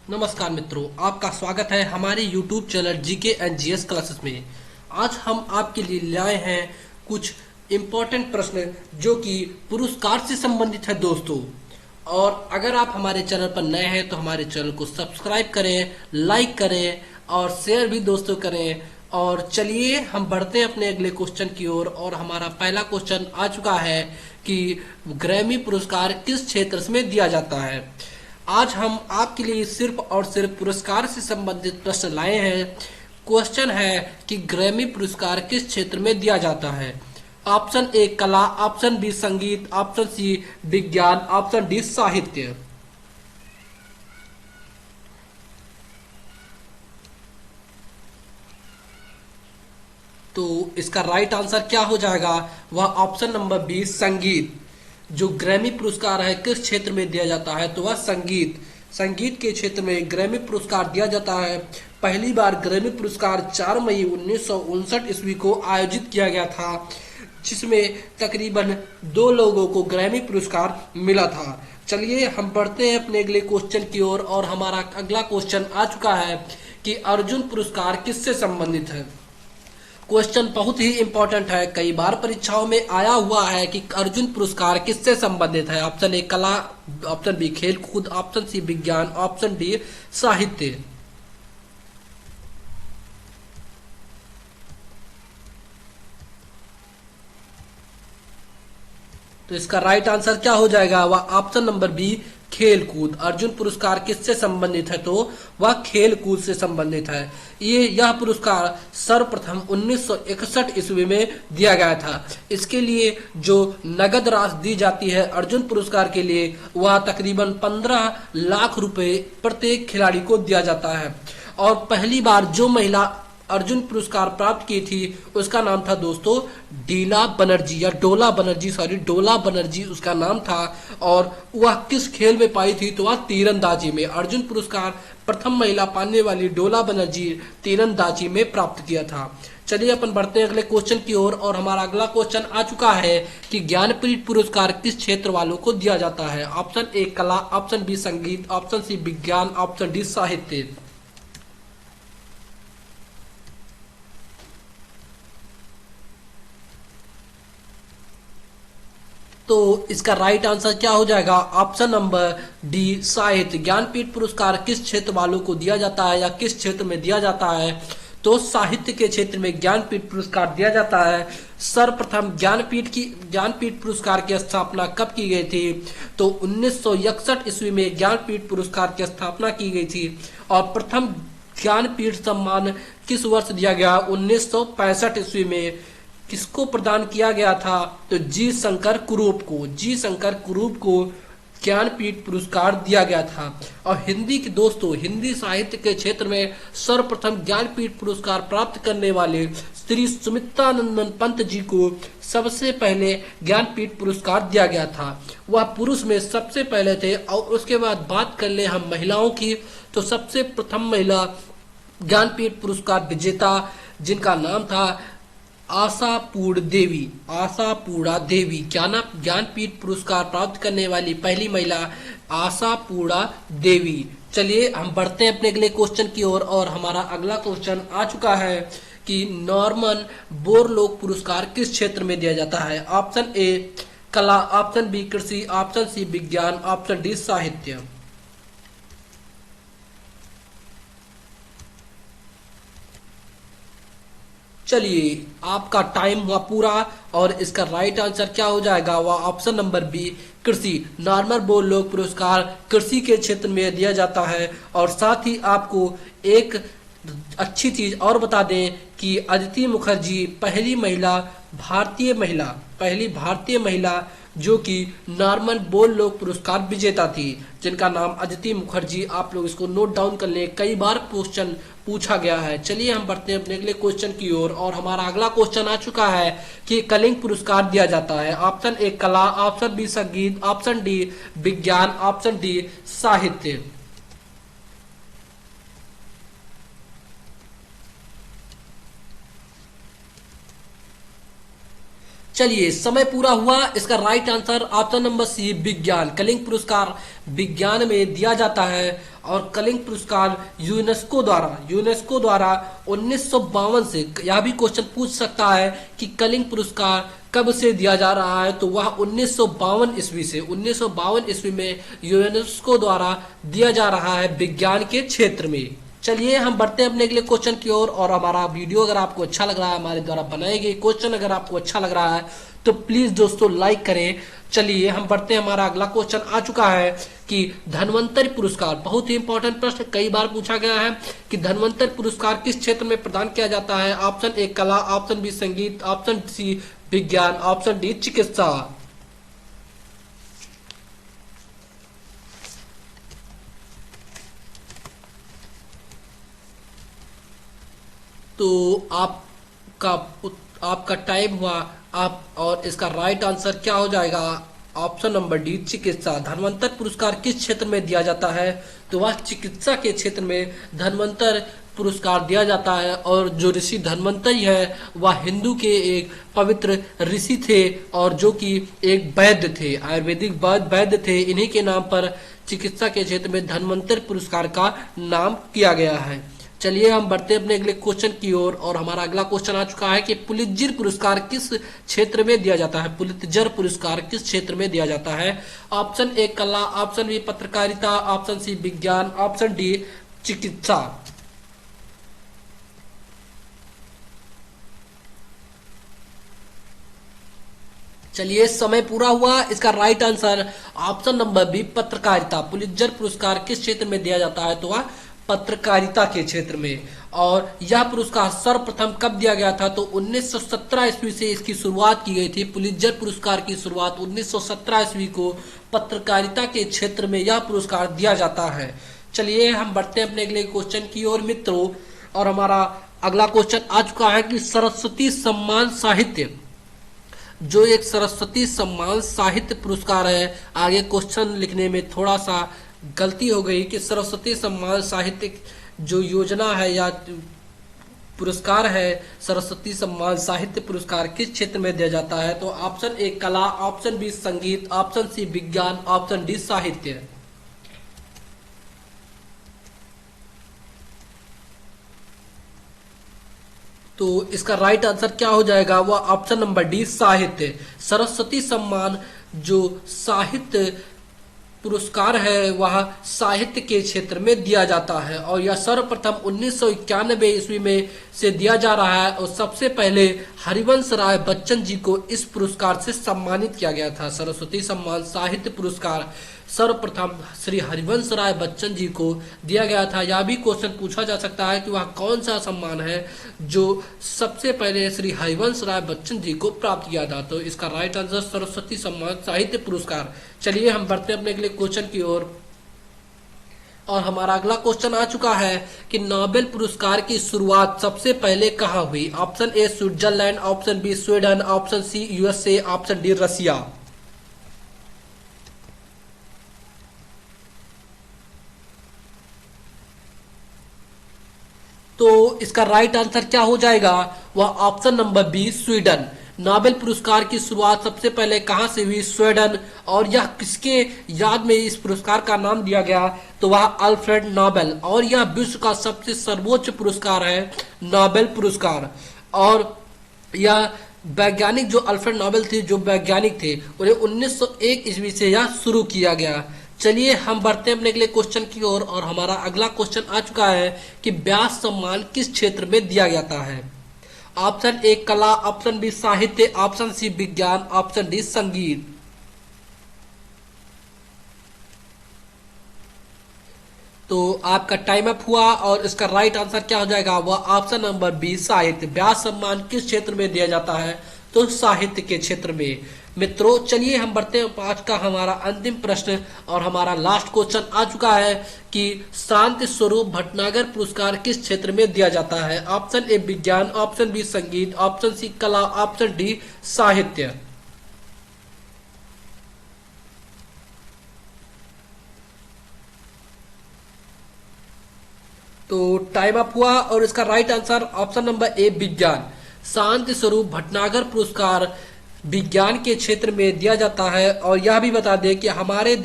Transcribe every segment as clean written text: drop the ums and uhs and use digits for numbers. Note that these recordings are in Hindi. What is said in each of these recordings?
नमस्कार मित्रों, आपका स्वागत है हमारे YouTube channel GK and GS classes में। आज हम आपके लिए लाए हैं कुछ इम्पोर्टेंट प्रश्न जो कि पुरस्कार से संबंधित है दोस्तों। और अगर आप हमारे चैनल पर नए हैं तो हमारे चैनल को सब्सक्राइब करें, लाइक करें और शेयर भी दोस्तों करें। और चलिए हम बढ़ते हैं अपने अगले क्वेश्चन की ओर। और हमारा पहला क्वेश्चन आ चुका है कि ग्रैमी पुरस्कार किस क्षेत्र में दिया जाता है। आज हम आपके लिए सिर्फ और सिर्फ पुरस्कार से संबंधित प्रश्न लाए हैं। क्वेश्चन है कि ग्रैमी पुरस्कार किस क्षेत्र में दिया जाता है। ऑप्शन ए कला, ऑप्शन बी संगीत, ऑप्शन सी विज्ञान, ऑप्शन डी साहित्य। तो इसका राइट आंसर क्या हो जाएगा? वह ऑप्शन नंबर बी संगीत। जो ग्रैमी पुरस्कार है किस क्षेत्र में दिया जाता है, तो वह संगीत के क्षेत्र में ग्रैमी पुरस्कार दिया जाता है। पहली बार ग्रैमी पुरस्कार 4 मई 1959 ईस्वी को आयोजित किया गया था, जिसमें तकरीबन 2 लोगों को ग्रैमी पुरस्कार मिला था। चलिए हम बढ़ते हैं अपने अगले क्वेश्चन की ओर। और हमारा अगला क्वेश्चन आ चुका है कि अर्जुन पुरस्कार किससे संबंधित है। क्वेश्चन बहुत ही इंपॉर्टेंट है, कई बार परीक्षाओं में आया हुआ है कि अर्जुन पुरस्कार किससे संबंधित है। ऑप्शन ए कला, ऑप्शन बी खेल कूद, ऑप्शन सी विज्ञान, ऑप्शन डी साहित्य। तो इसका राइट आंसर क्या हो जाएगा? वह ऑप्शन नंबर बी खेल कूद। अर्जुन पुरस्कार किससे संबंधित है, तो वह खेल कूद से संबंधित है। यह पुरस्कार सर्वप्रथम 1961 ईस्वी में दिया गया था। इसके लिए जो नगद राशि दी जाती है अर्जुन पुरस्कार के लिए, वह तकरीबन 15 लाख रुपए प्रत्येक खिलाड़ी को दिया जाता है। और पहली बार जो महिला अर्जुन पुरस्कार प्राप्त की थी उसका नाम था दोस्तों डीला बनर्जी, या डोला बनर्जी उसका नाम था। और वह किस खेल में पाई थी, तो वह तीरंदाजी में। अर्जुन पुरस्कार प्रथम महिला पाने वाली डोला बनर्जी तीरंदाजी में प्राप्त किया था। चलिए अपन बढ़ते हैं अगले क्वेश्चन की ओर। और हमारा अगला क्वेश्चन आ चुका है कि ज्ञानपीठ पुरस्कार किस क्षेत्र वालों को दिया जाता है। ऑप्शन ए कला, ऑप्शन बी संगीत, ऑप्शन सी विज्ञान, ऑप्शन डी साहित्य। तो इसका राइट आंसर क्या हो जाएगा? ऑप्शन नंबर डी साहित्य। ज्ञानपीठ पुरस्कार किस क्षेत्र वालों को दिया जाता है या किस क्षेत्र में दिया जाता है, तो साहित्य के क्षेत्र में ज्ञानपीठ पुरस्कार दिया जाता है। सर्वप्रथम ज्ञानपीठ पुरस्कार की स्थापना कब की गई थी, तो 1961 ईस्वी में ज्ञानपीठ पुरस्कार की स्थापना की गई थी। और प्रथम ज्ञानपीठ सम्मान किस वर्ष दिया गया? 1965 ईस्वी में। किसको प्रदान किया गया था, तो जी शंकर कुरूप को ज्ञानपीठ पुरस्कार दिया गया था। और हिंदी के दोस्तों, हिंदी साहित्य के क्षेत्र में सर्वप्रथम ज्ञानपीठ पुरस्कार प्राप्त करने वाले श्री सुमित्रानंदन पंत जी को सबसे पहले ज्ञानपीठ पुरस्कार दिया गया था। वह पुरुष में सबसे पहले थे। और उसके बाद बात कर ले हम महिलाओं की, तो सबसे प्रथम महिला ज्ञानपीठ पुरस्कार विजेता जिनका नाम था आशापूर्ण देवी। ज्ञानपीठ पुरस्कार प्राप्त करने वाली पहली महिला आशापूर्ण देवी। चलिए हम बढ़ते हैं अपने अगले क्वेश्चन की ओर। और हमारा अगला क्वेश्चन आ चुका है कि नॉर्मन बोरलोग पुरस्कार किस क्षेत्र में दिया जाता है। ऑप्शन ए कला, ऑप्शन बी कृषि, ऑप्शन सी विज्ञान, ऑप्शन डी साहित्य। चलिए आपका टाइम हुआ पूरा। और इसका राइट आंसर क्या हो जाएगा? वह ऑप्शन नंबर बी कृषि। नॉर्मन बोरलोग पुरस्कार कृषि के क्षेत्र में दिया जाता है। और साथ ही आपको एक अच्छी चीज और बता दें कि अदिति मुखर्जी पहली भारतीय महिला जो कि नॉर्मन बोरलोग पुरस्कार विजेता थी, जिनका नाम अदिति मुखर्जी। आप लोग इसको नोट डाउन कर लें, कई बार क्वेश्चन पूछा गया है। चलिए हम बढ़ते हैं अपने अगले क्वेश्चन की ओर। और हमारा अगला क्वेश्चन आ चुका है कि कलिंग पुरस्कार दिया जाता है। ऑप्शन ए कला, ऑप्शन बी संगीत, ऑप्शन डी विज्ञान, ऑप्शन डी साहित्य। चलिए समय पूरा हुआ। इसका right answer option number C विज्ञान। कलिंग पुरस्कार विज्ञान में दिया जाता है और कलिंग पुरस्कार यूनेस्को द्वारा 1952 से, यह भी क्वेश्चन पूछ सकता है कि कलिंग पुरस्कार कब से दिया जा रहा है, तो वह 1952 ईस्वी से, 1952 ईस्वी में यूनेस्को द्वारा दिया जा रहा है विज्ञान के क्षेत्र में। चलिए हम बढ़ते हैं अपने अगले क्वेश्चन की ओर। और हमारा वीडियो अगर आपको अच्छा लग रहा है, हमारे द्वारा बनाए गए क्वेश्चन अगर आपको अच्छा लग रहा है, तो प्लीज दोस्तों लाइक करें। चलिए हम बढ़ते हैं। हमारा अगला क्वेश्चन आ चुका है कि धन्वंतरि पुरस्कार, बहुत ही इंपॉर्टेंट प्रश्न, कई बार पूछा गया है कि धन्वंतरि पुरस्कार किस क्षेत्र में प्रदान किया जाता है। ऑप्शन ए कला, ऑप्शन बी संगीत, ऑप्शन सी विज्ञान, ऑप्शन डी चिकित्सा। तो आपका टाइम हुआ आप, और इसका राइट आंसर क्या हो जाएगा? ऑप्शन नंबर डी चिकित्सा। धन्वंतर पुरस्कार किस क्षेत्र में दिया जाता है? तो वह चिकित्सा के क्षेत्र में धन्वंतर पुरस्कार दिया जाता है। और जो ऋषि धन्वंतरी है वह हिंदू के एक पवित्र ऋषि थे और जो कि एक वैद्य थे, आयुर्वेदिक वैद्य थे। इन्हीं के नाम पर चिकित्सा के क्षेत्र में धन्वंतर पुरस्कार का नाम किया गया है। चलिए हम बढ़ते हैं अपने अगले क्वेश्चन की ओर। और हमारा अगला क्वेश्चन आ चुका है कि पुलित्जर पुरस्कार किस क्षेत्र में दिया जाता है? पुलित्जर पुरस्कार किस क्षेत्र में दिया जाता है? ऑप्शन ए कला, ऑप्शन बी पत्रकारिता, ऑप्शन सी विज्ञान, ऑप्शन डी चिकित्सा। चलिए समय पूरा हुआ। इसका right answer option number B पत्रकारिता। पुलित्जर पुरस्कार किस क्षेत्र में दिया जाता है? तो वह पत्रकारिता के क्षेत्र में। और यह पुरस्कार सर्वप्रथम कब दिया गया था? तो 1917 ईस्वी से इसकी शुरुआत की गई थी। पुलित्जर पुरस्कार की शुरुआत 1917 ईस्वी को पत्रकारिता के क्षेत्र में यह पुरस्कार दिया जाता है। चलिए हम बढ़ते हैं अपने अगले क्वेश्चन की ओर मित्रों। और हमारा अगला क्वेश्चन आ चुका है कि सरस्वती सम्मान साहित्य, जो एक सरस्वती सम्मान साहित्य पुरस्कार है। आगे क्वेश्चन लिखने में थोड़ा सा गलती हो गई कि सरस्वती सम्मान साहित्य जो योजना है या पुरस्कार है, सरस्वती सम्मान साहित्य पुरस्कार किस क्षेत्र में दिया जाता है? तो ऑप्शन ए कला, ऑप्शन बी संगीत, ऑप्शन सी विज्ञान, ऑप्शन डी साहित्य। तो इसका राइट आंसर क्या हो जाएगा? वह ऑप्शन नंबर डी साहित्य। सरस्वती सम्मान जो साहित्य पुरस्कार है वह साहित्य के क्षेत्र में दिया जाता है और यह सर्वप्रथम 1991 ईस्वी में से दिया जा रहा है। और सबसे पहले हरिवंश राय बच्चन जी को इस पुरस्कार से सम्मानित किया गया था। सरस्वती सम्मान साहित्य पुरस्कार सर्वप्रथम श्री हरिवंश राय बच्चन जी को दिया गया था। यह भी क्वेश्चन पूछा जा सकता है कि वह कौन सा सम्मान है जो सबसे पहले श्री हरिवंश राय बच्चन जी को प्राप्त किया था। तो इसका राइट आंसर सरस्वती सम्मान साहित्य पुरस्कार। चलिए हम बढ़ते हैं अपने अगले क्वेश्चन की ओर। और हमारा अगला क्वेश्चन आ चुका है कि नोबेल पुरस्कार की शुरुआत सबसे पहले कहाँ हुई? Option A Switzerland, option B Sweden, option C USA, option D Russia. तो इसका राइट आंसर क्या हो जाएगा? वह option number B Sweden. Nobel पुरस्कार की शुरुआत सबसे पहले कहां से हुई? स्वीडन। और यह किसके याद में इस पुरस्कार का नाम दिया गया? तो वह अल्फ्रेड नोबेल। और यह विश्व का सबसे सर्वोच्च पुरस्कार है, नोबेल पुरस्कार। और यह वैज्ञानिक जो अल्फ्रेड नोबेल थे, जो वैज्ञानिक थे, उन्हें 1901 ईस्वी से यह शुरू किया गया। चलिए हम बढ़ते हैं अपने अगले क्वेश्चन की ओर। और हमारा अगला क्वेश्चन आ चुका है कि व्यास सम्मान किस क्षेत्र में दिया जाता है? ऑप्शन ए कला, ऑप्शन बी साहित्य, ऑप्शन सी विज्ञान, ऑप्शन डी संगीत। तो आपका टाइम अप हुआ और इसका राइट आंसर क्या हो जाएगा? वह ऑप्शन नंबर बी साहित्य। व्यास सम्मान किस क्षेत्र में दिया जाता है? तो साहित्य के क्षेत्र में। मित्रों चलिए हम बढ़ते हैं आज का हमारा अंतिम प्रश्न। और हमारा लास्ट क्वेश्चन आ चुका है कि शांति स्वरूप भटनागर पुरस्कार किस क्षेत्र में दिया जाता है? ऑप्शन ए विज्ञान, ऑप्शन बी संगीत, ऑप्शन सी कला, ऑप्शन डी साहित्य। तो टाइम अप हुआ और इसका right answer option number A विज्ञान। शांति स्वरूप भटनागर पुरस्कार विज्ञान के क्षेत्र में दिया जाता है। और यह भी बता दें कि हमारे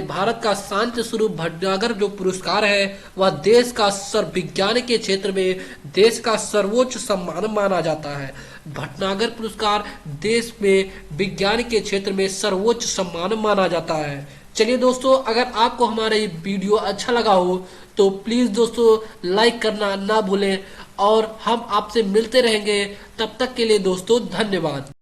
भारत का शांति स्वरूप भटनागर जो पुरस्कार है वह देश का विज्ञान के क्षेत्र में देश का सर्वोच्च सम्मान माना जाता है। भटनागर पुरस्कार देश में विज्ञान के क्षेत्र में सर्वोच्च सम्मान माना जाता है। चलिए दोस्तों, अगर आपको हमारा ये वीडियो अच्छा लगा हो तो प्लीज दोस्तों लाइक करना ना भूलें, और हम आपसे मिलते रहेंगे। तब तक के लिए दोस्तों धन्यवाद।